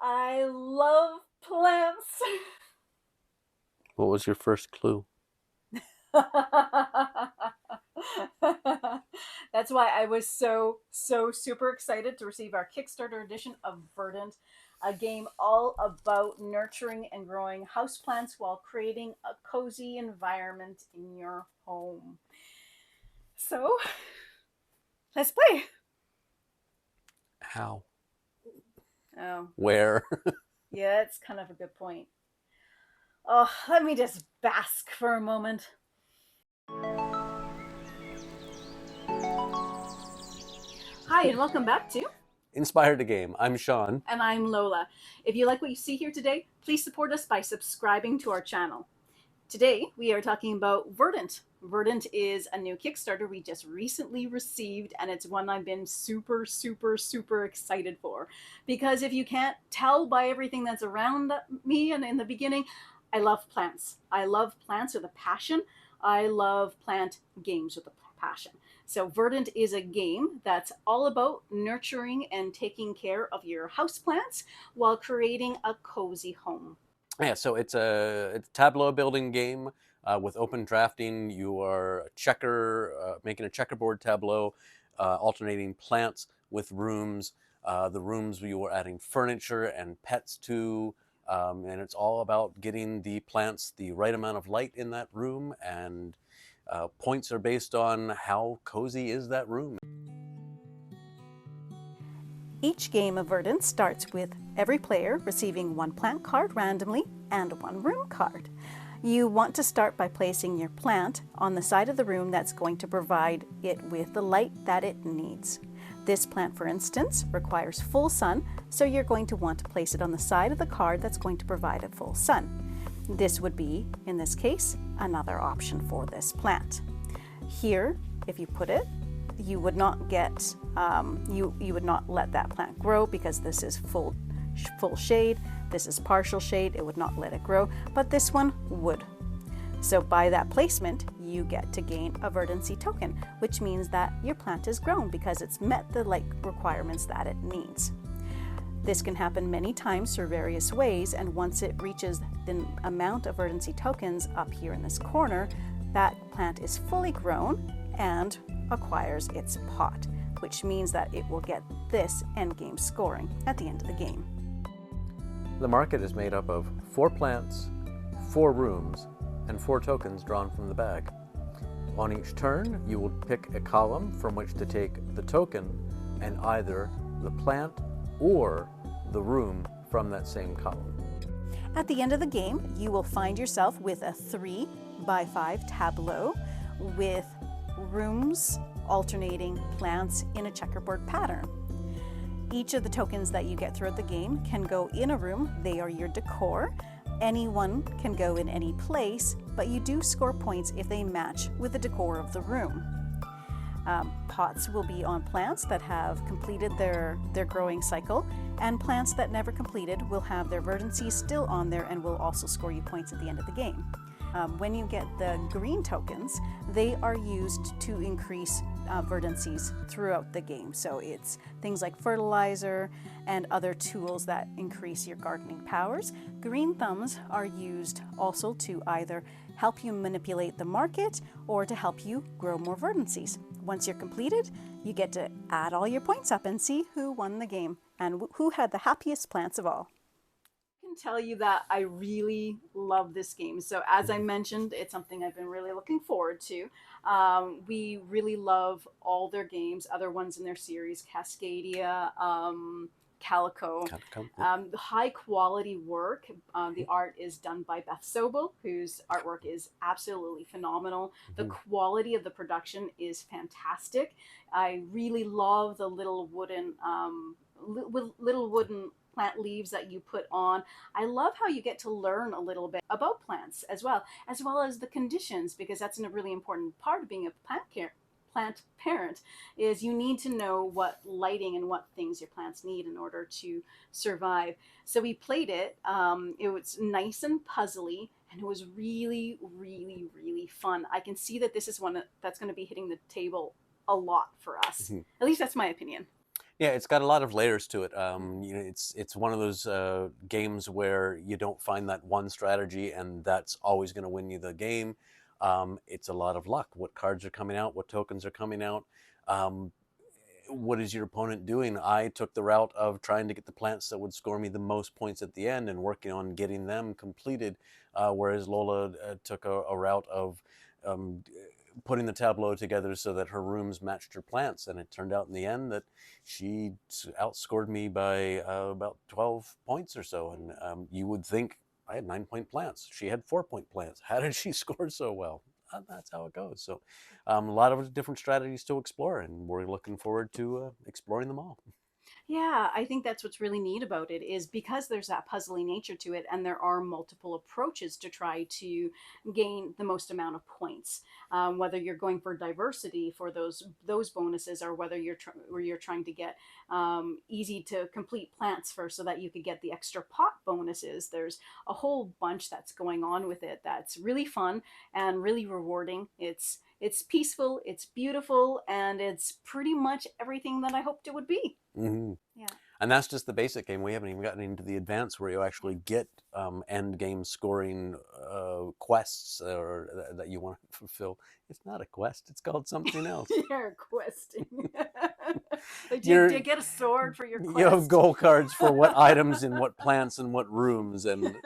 I love plants. What was your first clue? That's why I was so super excited to receive our Kickstarter edition of Verdant, a game all about nurturing and growing houseplants while creating a cozy environment in your home. So, let's play. How? Oh, Where? yeah, it's kind of a good point. Oh, let me just bask for a moment. Hi, and welcome back to Inspired the game. I'm Sean. and I'm Lola. If you like what you see here today, please support us by subscribing to our channel. Today, we are talking about Verdant. Verdant is a new Kickstarter we just recently received, and it's one I've been super excited for. Because if you can't tell by everything that's around me and in the beginning, I love plants. I love plants with a passion. I love plant games with a passion. So, Verdant is a game that's all about nurturing and taking care of your houseplants while creating a cozy home. Yeah, so it's a tableau building game with open drafting. You are making a checkerboard tableau, alternating plants with rooms. The rooms you are adding furniture and pets to, and it's all about getting the plants the right amount of light in that room. And points are based on how cozy is that room. Each game of Verdant starts with every player receiving one plant card randomly and one room card. You want to start by placing your plant on the side of the room that's going to provide it with the light that it needs. This plant, for instance, requires full sun, so you're going to want to place it on the side of the card that's going to provide a full sun. This would be, in this case, another option for this plant. Here, if you put it, you would not get you would not let that plant grow because this is full shade. This is partial shade. It would not let it grow, but this one would. So by that placement, you get to gain a verdancy token, which means that your plant is grown because it's met the light requirements that it needs. This can happen many times through various ways, and once it reaches the amount of verdancy tokens up here in this corner, that plant is fully grown and acquires its pot, which means that it will get this endgame scoring at the end of the game. The market is made up of 4 plants, 4 rooms, and 4 tokens drawn from the bag. On each turn, you will pick a column from which to take the token and either the plant or the room from that same column. At the end of the game, you will find yourself with a 3x5 tableau with rooms alternating plants in a checkerboard pattern. Each of the tokens that you get throughout the game can go in a room. They are your decor. Anyone can go in any place, but you do score points if they match with the decor of the room. Pots will be on plants that have completed their growing cycle, and plants that never completed will have their verdancy still on there and will also score you points at the end of the game. When you get the green tokens, they are used to increase verdancies throughout the game. So it's things like fertilizer and other tools that increase your gardening powers. Green thumbs are used also to either help you manipulate the market or to help you grow more verdancies. Once you're completed, you get to add all your points up and see who won the game and who had the happiest plants of all. I can tell you that I really love this game. So, as I mentioned, it's something I've been really looking forward to. We really love all their games, other ones in their series, Cascadia, Calico. Kind of come. Yeah. The high quality work. The art is done by Beth Sobel, whose artwork is absolutely phenomenal. The quality of the production is fantastic. I really love the little wooden plant leaves that you put on. I love how you get to learn a little bit about plants as well as the conditions, because that's a really important part of being a plant parent is you need to know what lighting and what things your plants need in order to survive. So we played it. It was nice and puzzly, and it was really fun. I can see that this is one that's going to be hitting the table a lot for us. At least that's my opinion. Yeah, it's got a lot of layers to it. It's one of those games where you don't find that one strategy and that's always going to win you the game. It's a lot of luck. What cards are coming out? What tokens are coming out? Um, what is your opponent doing? I took the route of trying to get the plants that would score me the most points at the end and working on getting them completed, whereas Lola took a route of um, putting the tableau together so that her rooms matched her plants. And it turned out in the end that she outscored me by about 12 points or so. And you would think I had 9-point plants. She had 4-point plants. How did she score so well? That's how it goes. So a lot of different strategies to explore, and we're looking forward to exploring them all. Yeah, I think that's what's really neat about it is because there's that puzzly nature to it, and there are multiple approaches to try to gain the most amount of points. Whether you're going for diversity for those bonuses, or whether you're trying to get easy to complete plants first, so that you could get the extra pot bonuses. There's a whole bunch that's going on with it that's really fun and really rewarding. It's peaceful, it's beautiful, and it's pretty much everything that I hoped it would be. Hmm. Yeah. And that's just the basic game. We haven't even gotten into the advanced where you actually get end game scoring quests that you want to fulfill. It's not a quest. It's called something else. You're questing. do, You're, do you get a sword for your you have quest? goal cards for what items and what plants and what rooms. And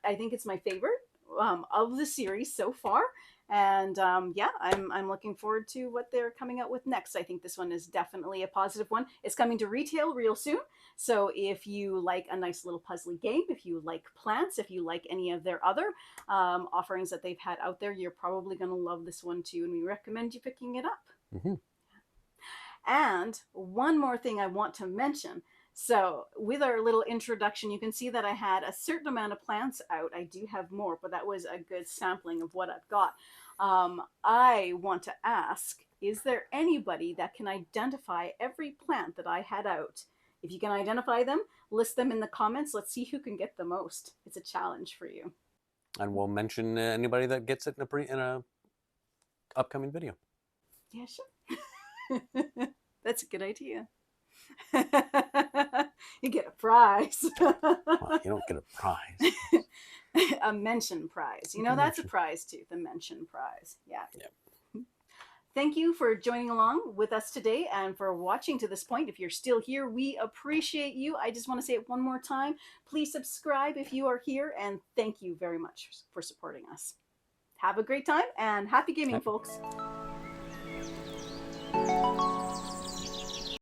I think it's my favorite of the series so far. And yeah, I'm looking forward to what they're coming out with next. I think this one is definitely a positive one. It's coming to retail real soon. So if you like a nice little puzzly game, if you like plants, if you like any of their other offerings that they've had out there, you're probably going to love this one too. And we recommend you picking it up. mm-hmm. And one more thing I want to mention. So, with our little introduction, you can see that I had a certain amount of plants out. I do have more, but that was a good sampling of what I've got. I want to ask, is there anybody that can identify every plant that I had out? If you can identify them, list them in the comments. Let's see who can get the most. It's a challenge for you. And we'll mention anybody that gets it in a upcoming video. Yeah, sure. That's a good idea. You get a prize. Well, you don't get a prize. A mention prize. You know, that's a prize too. The mention prize. Yeah. Yep. Thank you for joining along with us today and for watching to this point. If you're still here, we appreciate you. I just want to say it one more time. Please subscribe if you are here, and thank you very much for supporting us. Have a great time and happy gaming, folks.